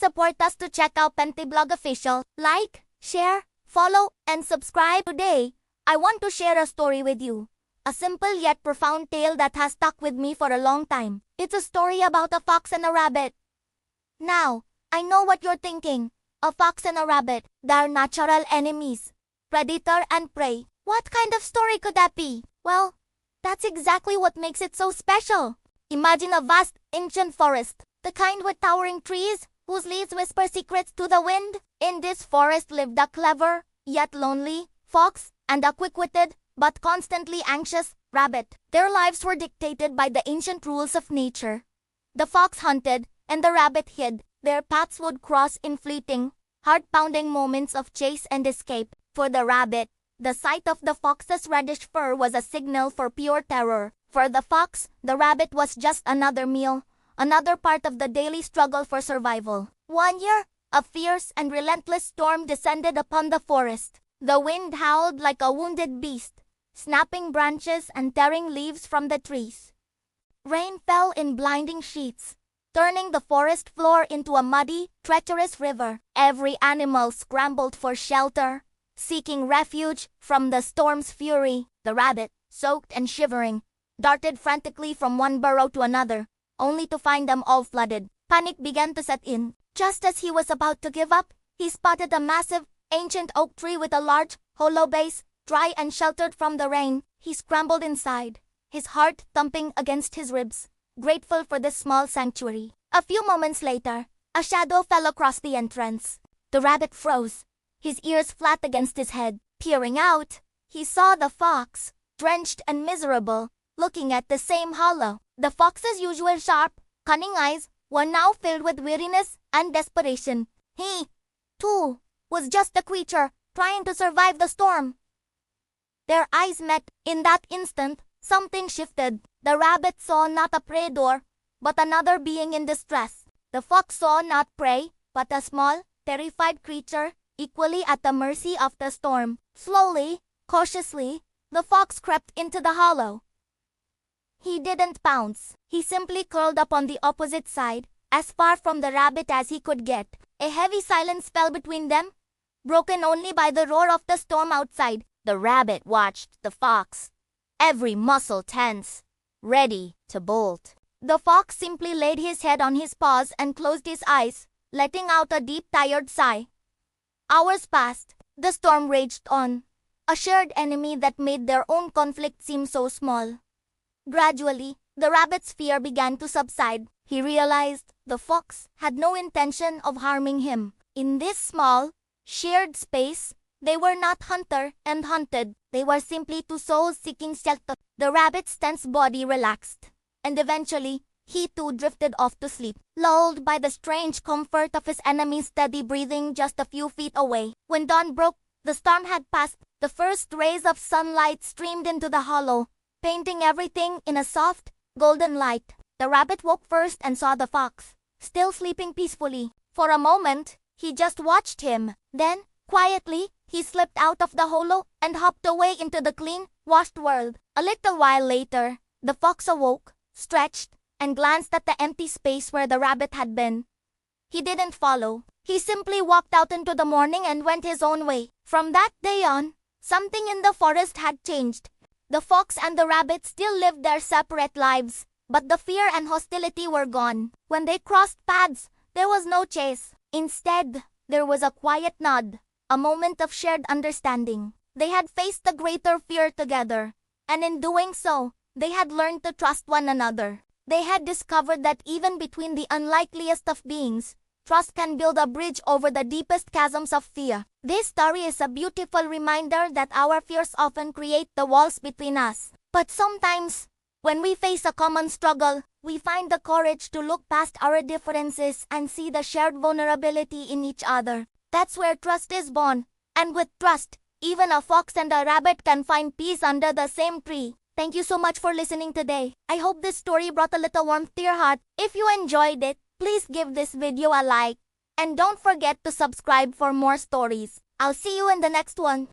support us to check out pentheblogofficial. Like, share, follow, and subscribe. Today, I want to share a story with you. A simple yet profound tale that has stuck with me for a long time. It's a story about a fox and a rabbit. Now, I know what you're thinking. A fox and a rabbit, they're natural enemies. Predator and prey. What kind of story could that be? Well, that's exactly what makes it so special. Imagine a vast, ancient forest. The kind with towering trees, whose leaves whisper secrets to the wind. In this forest lived a clever, yet lonely, fox, and a quick-witted, but constantly anxious, rabbit. Their lives were dictated by the ancient rules of nature. The fox hunted, and the rabbit hid. Their paths would cross in fleeting, heart-pounding moments of chase and escape. For the rabbit, the sight of the fox's reddish fur was a signal for pure terror. For the fox, the rabbit was just another meal, another part of the daily struggle for survival. One year, a fierce and relentless storm descended upon the forest. The wind howled like a wounded beast, snapping branches and tearing leaves from the trees. Rain fell in blinding sheets, turning the forest floor into a muddy, treacherous river. Every animal scrambled for shelter, seeking refuge from the storm's fury. The rabbit, soaked and shivering, darted frantically from one burrow to another, only to find them all flooded. Panic began to set in. Just as he was about to give up, he spotted a massive, ancient oak tree with a large, hollow base, dry and sheltered from the rain. He scrambled inside, his heart thumping against his ribs, grateful for this small sanctuary. A few moments later, a shadow fell across the entrance. The rabbit froze, his ears flat against his head. Peering out, he saw the fox, drenched and miserable, looking at the same hollow. The fox's usual sharp, cunning eyes were now filled with weariness and desperation. He, too, was just a creature trying to survive the storm. Their eyes met. In that instant, something shifted. The rabbit saw not a predator, but another being in distress. The fox saw not prey, but a small, terrified creature, equally at the mercy of the storm. Slowly, cautiously, the fox crept into the hollow. He didn't pounce. He simply curled up on the opposite side, as far from the rabbit as he could get. A heavy silence fell between them, broken only by the roar of the storm outside. The rabbit watched the fox, every muscle tense, ready to bolt. The fox simply laid his head on his paws and closed his eyes, letting out a deep, tired sigh. Hours passed. The storm raged on, a shared enemy that made their own conflict seem so small. Gradually, the rabbit's fear began to subside. He realized the fox had no intention of harming him. In this small, shared space, they were not hunter and hunted. They were simply two souls seeking shelter. The rabbit's tense body relaxed, and eventually, he too drifted off to sleep, lulled by the strange comfort of his enemy's steady breathing just a few feet away. When dawn broke, the storm had passed. The first rays of sunlight streamed into the hollow, painting everything in a soft, golden light. The rabbit woke first and saw the fox, still sleeping peacefully. For a moment, he just watched him. Then, quietly, he slipped out of the hollow and hopped away into the clean, washed world. A little while later, the fox awoke, stretched, and glanced at the empty space where the rabbit had been. He didn't follow. He simply walked out into the morning and went his own way. From that day on, something in the forest had changed. The fox and the rabbit still lived their separate lives, but the fear and hostility were gone. When they crossed paths, there was no chase. Instead, there was a quiet nod, a moment of shared understanding. They had faced the greater fear together, and in doing so, they had learned to trust one another. They had discovered that even between the unlikeliest of beings, trust can build a bridge over the deepest chasms of fear. This story is a beautiful reminder that our fears often create the walls between us. But sometimes, when we face a common struggle, we find the courage to look past our differences and see the shared vulnerability in each other. That's where trust is born. And with trust, even a fox and a rabbit can find peace under the same tree. Thank you so much for listening today. I hope this story brought a little warmth to your heart. If you enjoyed it, please give this video a like. And don't forget to subscribe for more stories. I'll see you in the next one.